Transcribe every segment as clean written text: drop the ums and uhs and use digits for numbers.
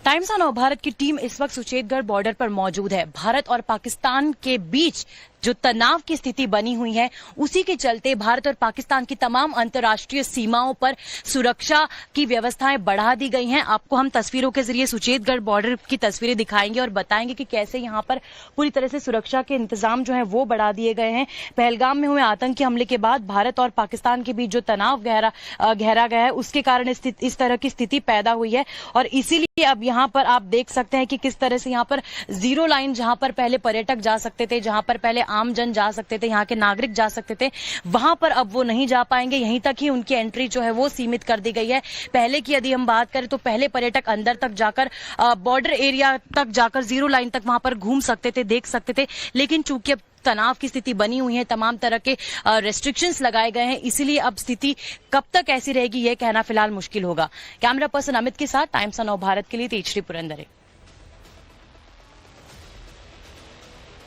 Times of Bharat की team इस वक्त सुचेतगढ़ बॉर्डर पर मौजूद है। भारत और पाकिस्तान के बीच जो तनाव की स्थिति बनी हुई है, उसी के चलते भारत और पाकिस्तान की तमाम अंतर्राष्ट्रीय सीमाओं पर सुरक्षा की व्यवस्थाएं बढ़ा दी गई हैं। आपको हम तस्वीरों के जरिए सुचेतगढ़ बॉर्डर की तस्वीरें दिखाएंगे और बताएंगे कि कैसे यहां पर पूरी तरह से सुरक्षा के इंतजाम जो है वो बढ़ा दिए गए हैं। पहलगाम में हुए आतंकी हमले के बाद भारत और पाकिस्तान के बीच जो तनाव गहरा गया है, उसके कारण इस तरह की स्थिति पैदा हुई है। और इसीलिए अब यहां पर आप देख सकते हैं कि किस तरह से यहां पर जीरो लाइन, जहां पर पहले पर्यटक जा सकते थे, जहां पर पहले आम जन जा सकते थे, यहाँ के नागरिक जा सकते थे, वहां पर अब वो नहीं जा पाएंगे। यहीं तक ही उनकी एंट्री जो है वो सीमित कर दी गई है। पहले की यदि हम बात करें तो पहले पर्यटक अंदर तक जाकर बॉर्डर एरिया तक जाकर जीरो लाइन तक वहां पर घूम सकते थे, देख सकते थे। लेकिन चूंकि अब तनाव की स्थिति बनी हुई है, तमाम तरह के रेस्ट्रिक्शंस लगाए गए हैं, इसीलिए अब स्थिति कब तक ऐसी रहेगी ये कहना फिलहाल मुश्किल होगा। कैमरा पर्सन अमित के साथ टाइम्स ऑफ भारत के लिए तेजश्री पुरंदरे।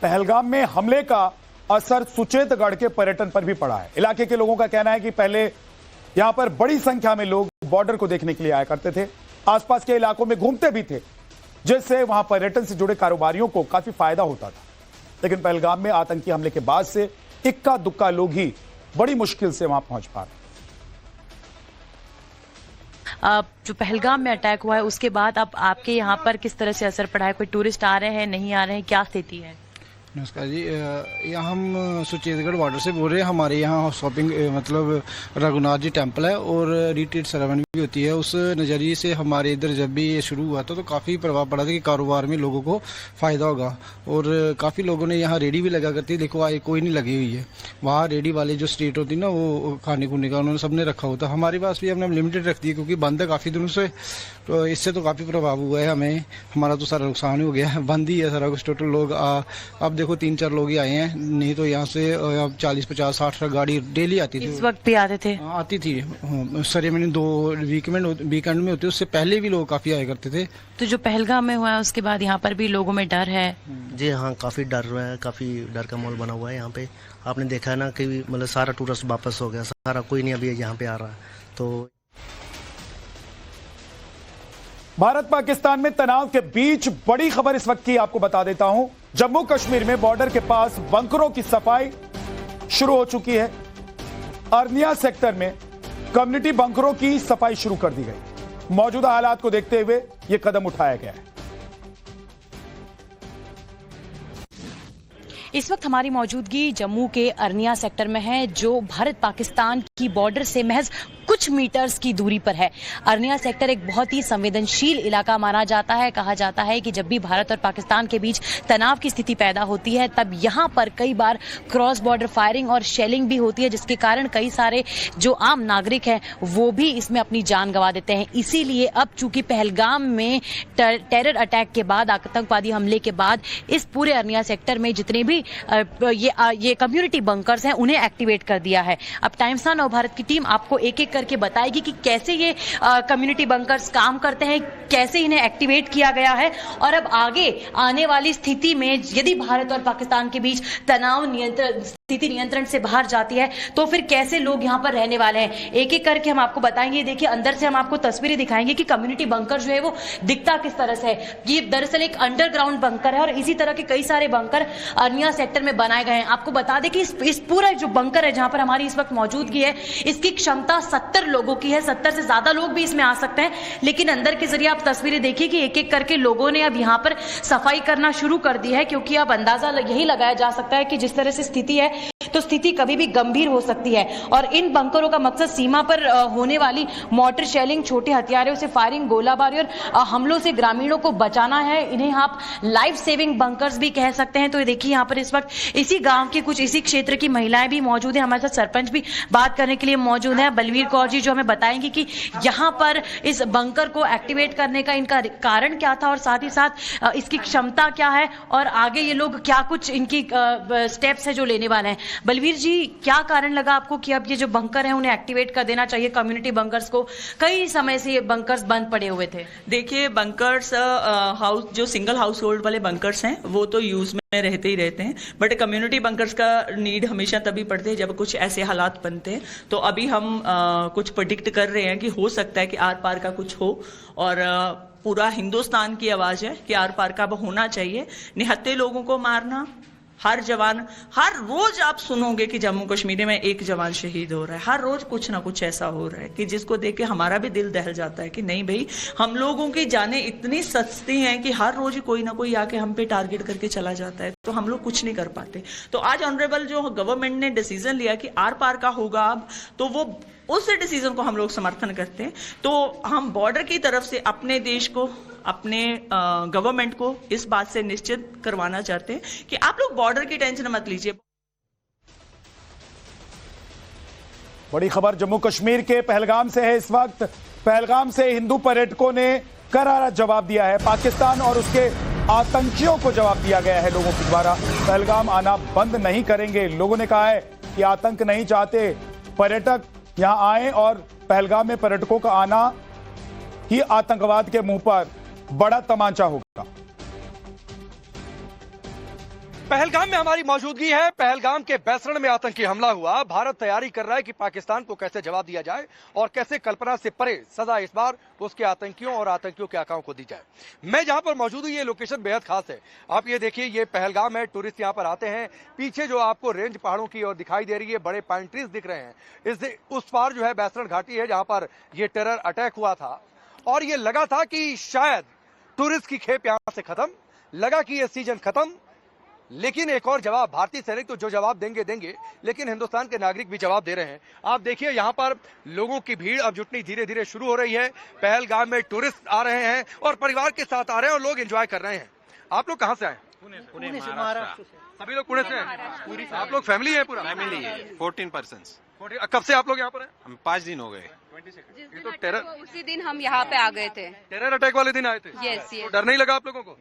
पहलगाम में हमले का असर सुचेतगढ़ के पर्यटन पर भी पड़ा है। इलाके के लोगों का कहना है कि पहले यहां पर बड़ी संख्या में लोग बॉर्डर को देखने के लिए आया करते थे, आसपास के इलाकों में घूमते भी थे, जिससे वहां पर्यटन से जुड़े कारोबारियों को काफी फायदा होता था। लेकिन पहलगाम में आतंकी हमले के बाद से इक्का दुक्का लोग ही बड़ी मुश्किल से वहां पहुंच पा रहे। जो पहलगाम में अटैक हुआ है उसके बाद अब आपके यहाँ पर किस तरह से असर पड़ा है? कोई टूरिस्ट आ रहे हैं, नहीं आ रहे हैं, क्या स्थिति है? नमस्कार जी, यहाँ हम सुचेतगढ़ बॉर्डर से बोल रहे हैं। हमारे यहाँ शॉपिंग मतलब रघुनाथ जी टेम्पल है और रिट्रीट सेरेमनी भी होती है। उस नज़रिए से हमारे इधर जब भी ये शुरू हुआ था तो काफ़ी प्रभाव पड़ा था कि कारोबार में लोगों को फ़ायदा होगा। और काफ़ी लोगों ने यहाँ रेडी भी लगा करती है, देखो आए कोई नहीं लगी हुई है। वहाँ रेडी वाले जो स्ट्रीट होती है ना, वो खाने खुने का उन्होंने सबने रखा होता। हमारे पास भी हमने लिमिटेड रख दी क्योंकि बंद है काफ़ी दिनों से, तो इससे तो काफ़ी प्रभाव हुआ है हमें। हमारा तो सारा नुकसान हो गया है, बंद ही है सारा कुछ टोटल। लोग अब देखो 3-4 लोग ही आए हैं, नहीं तो यहाँ से 40-50-60 गाड़ी डेली आती थी। इस वक्त भी आते थे? आती थी। सेरेमनी 2 वीकेंड में होती है, उससे पहले भी लोग काफी आया करते थे। तो जो पहलगाम में हुआ है उसके बाद यहाँ पर भी लोगों में डर है? जी हाँ, काफी डर है, काफी डर का माहौल बना हुआ है यहाँ पे। आपने देखा है ना कि मतलब सारा टूरिस्ट वापस हो गया, सारा कोई नहीं अभी यहाँ पे आ रहा है। तो भारत पाकिस्तान में तनाव के बीच बड़ी खबर इस वक्त की आपको बता देता हूं। जम्मू कश्मीर में बॉर्डर के पास बंकरों की सफाई शुरू हो चुकी है। अरनिया सेक्टर में कम्युनिटी बंकरों की सफाई शुरू कर दी गई। मौजूदा हालात को देखते हुए यह कदम उठाया गया है। इस वक्त हमारी मौजूदगी जम्मू के अरनिया सेक्टर में है, जो भारत पाकिस्तान की बॉर्डर से महज कुछ मीटर्स की दूरी पर है। अरनिया सेक्टर एक बहुत ही संवेदनशील इलाका माना जाता है। कहा जाता है कि जब भी भारत और पाकिस्तान के बीच तनाव की स्थिति पैदा होती है, तब यहाँ पर कई बार क्रॉस बॉर्डर फायरिंग और शेलिंग भी होती है, जिसके कारण कई सारे जो आम नागरिक हैं वो भी इसमें अपनी जान गंवा देते हैं। इसीलिए अब चूंकि पहलगाम में टेरर अटैक के बाद, आतंकवादी हमले के बाद, इस पूरे अरनिया सेक्टर में जितने भी ये कम्युनिटी बंकर्स हैं उन्हें एक्टिवेट कर दिया है। अब टाइम्स ऑफ भारत की टीम आपको एक एक करके बताएगी कि कैसे ये कम्युनिटिटी बंकर्स काम करते हैं, कैसे इन्हें एक्टिवेट किया गया है, और अब आगे आने वाली स्थिति में यदि भारत और पाकिस्तान के बीच तनाव स्थिति नियंत्रण से बाहर जाती है तो फिर कैसे लोग यहाँ पर रहने वाले हैं, एक एक करके हम आपको बताएंगे। देखिए, अंदर से हम आपको तस्वीरें दिखाएंगे कि कम्युनिटी बंकर जो है वो दिखता किस तरह से है। ये दरअसल एक अंडरग्राउंड बंकर है और इसी तरह के कई सारे बंकर अरनिया सेक्टर में बनाए गए हैं। आपको बता दें कि इस पूरा जो बंकर है जहां पर हमारी इस वक्त मौजूदगी है, इसकी क्षमता 70 लोगों की है। 70 से ज्यादा लोग भी इसमें आ सकते हैं। लेकिन अंदर के जरिए आप तस्वीरें देखिए कि एक एक करके लोगों ने अब यहाँ पर सफाई करना शुरू कर दी है, क्योंकि अब अंदाजा यही लगाया जा सकता है कि जिस तरह से स्थिति है तो स्थिति कभी भी गंभीर हो सकती है। और इन बंकरों का मकसद सीमा पर होने वाली मोर्टर शेलिंग, छोटे हथियारों से फायरिंग, गोलाबारी और हमलों से ग्रामीणों को बचाना है। इन्हें आप लाइफ सेविंग बंकर्स भी कह सकते हैं। तो देखिए, यहाँ पर इस वक्त इसी गांव की कुछ इसी क्षेत्र की महिलाएं भी मौजूद हैं। हमारे साथ सरपंच भी बात करने के लिए मौजूद है, बलवीर कौर जी, जो हमें बताएंगे कि यहाँ पर इस बंकर को एक्टिवेट करने का इनका कारण क्या था और साथ ही साथ इसकी क्षमता क्या है और आगे ये लोग क्या कुछ इनकी स्टेप्स है जो लेने वाले हैं। बलवीर जी, क्या कारण लगा आपको कि अब ये जो बंकर हैं उन्हें एक्टिवेट कर देना चाहिए, कम्युनिटी बंकर्स को? कई समय से ये बंकर्स बंद पड़े हुए थे। देखिए, बंकर्स हाउस जो सिंगल हाउस होल्ड वाले बंकर्स हैं वो तो यूज में रहते ही रहते हैं, बट कम्युनिटी बंकर्स का नीड हमेशा तभी पड़ते हैं जब कुछ ऐसे हालात बनते हैं। तो अभी हम कुछ प्रेडिक्ट कर रहे हैं कि हो सकता है कि आर पार का कुछ हो, और पूरा हिंदुस्तान की आवाज है कि आर पार का अब होना चाहिए। निहत्थे लोगों को मारना, हर जवान, हर रोज आप सुनोगे कि जम्मू कश्मीर में एक जवान शहीद हो रहा है, हर रोज कुछ ना कुछ ऐसा हो रहा है कि जिसको देख के हमारा भी दिल दहल जाता है कि नहीं भाई, हम लोगों की जानें इतनी सस्ती हैं कि हर रोज कोई ना कोई आके हम पे टारगेट करके चला जाता है, तो हम लोग कुछ नहीं कर पाते। तो आज ऑनरेबल जो गवर्नमेंट ने डिसीजन लिया कि आर पार का होगा अब, तो वो उस डिसीजन को हम लोग समर्थन करते हैं। तो हम बॉर्डर की तरफ से अपने देश को, अपने गवर्नमेंट को इस बात से निश्चित करवाना चाहते हैं कि आप लोग बॉर्डर की टेंशन मत लीजिए। बड़ी खबर जम्मू कश्मीर के पहलगाम से है। इस वक्त पहलगाम से हिंदू पर्यटकों ने करारा जवाब दिया है। पाकिस्तान और उसके आतंकियों को जवाब दिया गया है लोगों के द्वारा। पहलगाम आना बंद नहीं करेंगे। लोगों ने कहा है कि आतंक नहीं चाहते, पर्यटक यहां आए और पहलगाम में पर्यटकों का आना ही आतंकवाद के मुंह पर बड़ा तमाचा होगा। पहलगाम में हमारी मौजूदगी है। पहलगाम के बैसरण में आतंकी हमला हुआ। भारत तैयारी कर रहा है कि पाकिस्तान को कैसे जवाब दिया जाए और कैसे कल्पना से परे सजा इस बार उसके आतंकियों और आतंकियों के आकाओं को दी जाए। मैं जहां पर मौजूद हूं, ये लोकेशन बेहद खास है। आप ये देखिए, ये पहलगाम है। टूरिस्ट यहां पर आते हैं। पीछे जो आपको रेंज पहाड़ों की ओर दिखाई दे रही है, बड़े पाइन ट्रीज दिख रहे हैं। उस पार जो है बैसरण घाटी है, जहां पर ये टेरर अटैक हुआ था और ये लगा था कि शायद टूरिस्ट की खेप यहां से खत्म, लगा कि ये सीजन खत्म। लेकिन एक और जवाब, भारतीय सैनिक तो जो जवाब देंगे, लेकिन हिंदुस्तान के नागरिक भी जवाब दे रहे हैं। आप देखिए, यहाँ पर लोगों की भीड़ अब जुटनी धीरे धीरे शुरू हो रही है। पहलगाम में टूरिस्ट आ रहे हैं और परिवार के साथ आ रहे हैं और लोग एंजॉय कर रहे हैं। आप लोग कहाँ से आए? पुणे से, महाराष्ट्र से। सभी लोग पुणे से आए? आप लोग फैमिली है? पूरा फैमिली है, 14 पर्सन्स। कब से आप लोग यहाँ पर हैं? हम 5 दिन हो गए। ये तो टेरर, उसी दिन हम यहाँ पे आ गए थे। टेरर अटैक वाले दिन आए थे। यस, तो डर नहीं लगा आप लोगों को?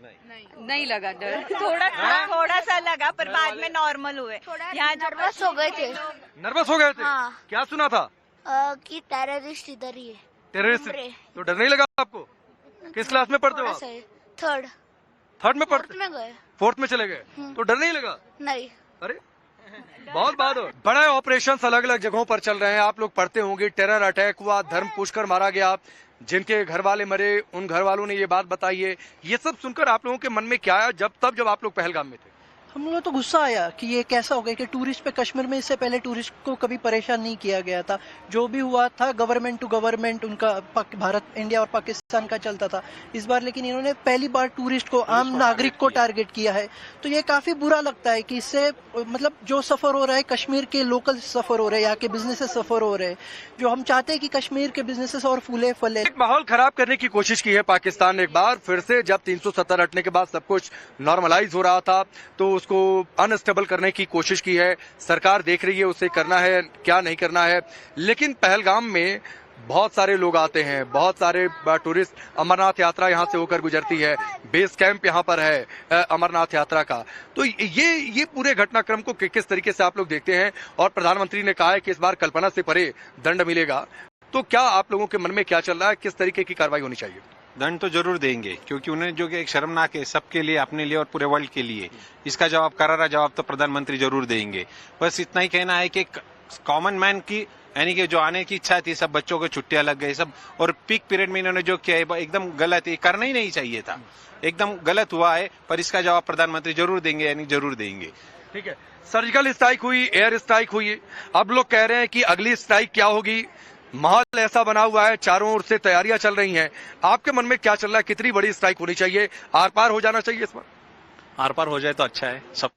नहीं लगा डर। थोड़ा सा लगा, पर बाद में नॉर्मल हुए। यहाँ नर्वस हो गए थे। नर्वस हो गए थे? हाँ। क्या सुना था? कि टेररिस्ट इधर ही है। टेररिस्ट? तो डर नहीं लगा आपको? किस क्लास में पढ़ते हो आप? थर्ड में पढ़ते? में गए, फोर्थ में चले गए, तो डर नहीं लगा? नहीं। अरे बहुत बात हो। बड़े ऑपरेशंस अलग अलग जगहों पर चल रहे हैं। आप लोग पढ़ते होंगे, टेरर अटैक हुआ, धर्म पुष्कर मारा गया, जिनके घर वाले मरे उन घर वालों ने ये बात बताई है। ये सब सुनकर आप लोगों के मन में क्या आया जब आप लोग पहलगाम में थे? हम लोगों को तो गुस्सा आया कि ये कैसा हो गया कि टूरिस्ट पे, कश्मीर में इससे पहले टूरिस्ट को कभी परेशान नहीं किया गया था। जो भी हुआ था गवर्नमेंट टू गवर्नमेंट, उनका भारत, इंडिया और पाकिस्तान का चलता था। इस बार लेकिन इन्होंने पहली बार टूरिस्ट को, आम नागरिक को टारगेट किया है। तो ये काफी बुरा लगता है कि इससे मतलब जो सफर हो रहा है, कश्मीर के लोकल सफर हो रहे हैं, यहाँ के बिजनेसेस सफर हो रहे हैं। जो हम चाहते हैं कि कश्मीर के बिजनेसेस और फूले फले। एक माहौल खराब करने की कोशिश की है पाकिस्तान ने एक बार फिर से। जब 370 हटने के बाद सब कुछ नॉर्मलाइज हो रहा था, तो उसको अनस्टेबल करने की कोशिश की है। सरकार देख रही है उसे करना है क्या नहीं करना है। लेकिन पहलगाम में बहुत सारे लोग आते हैं, बहुत सारे टूरिस्ट। अमरनाथ यात्रा यहाँ से होकर गुजरती है, बेस कैंप यहाँ पर है अमरनाथ यात्रा का। तो ये पूरे घटनाक्रम को किस तरीके से आप लोग देखते हैं? और प्रधानमंत्री ने कहा है कि इस बार कल्पना से परे दंड मिलेगा, तो क्या आप लोगों के मन में क्या चल रहा है? किस तरीके की कार्रवाई होनी चाहिए? दंड तो जरूर देंगे, क्योंकि उन्हें जो कि एक शर्मनाक है सबके लिए, अपने लिए और पूरे वर्ल्ड के लिए। इसका जवाब, करारा जवाब तो प्रधानमंत्री जरूर देंगे। बस इतना ही कहना है कि कॉमन मैन की, यानी कि जो आने की इच्छा थी, सब बच्चों को छुट्टियां लग गई सब, और पीक पीरियड में इन्होंने जो किया है एकदम गलत है, करना ही नहीं चाहिए था, एकदम गलत हुआ है। पर इसका जवाब प्रधानमंत्री जरूर देंगे, यानी जरूर देंगे। ठीक है, सर्जिकल स्ट्राइक हुई, एयर स्ट्राइक हुई, अब लोग कह रहे हैं कि अगली स्ट्राइक क्या होगी। माहौल ऐसा बना हुआ है, चारों ओर से तैयारियां चल रही हैं। आपके मन में क्या चल रहा है? कितनी बड़ी स्ट्राइक होनी चाहिए? आर पार हो जाना चाहिए इस बार? आर पार हो जाए तो अच्छा है सब।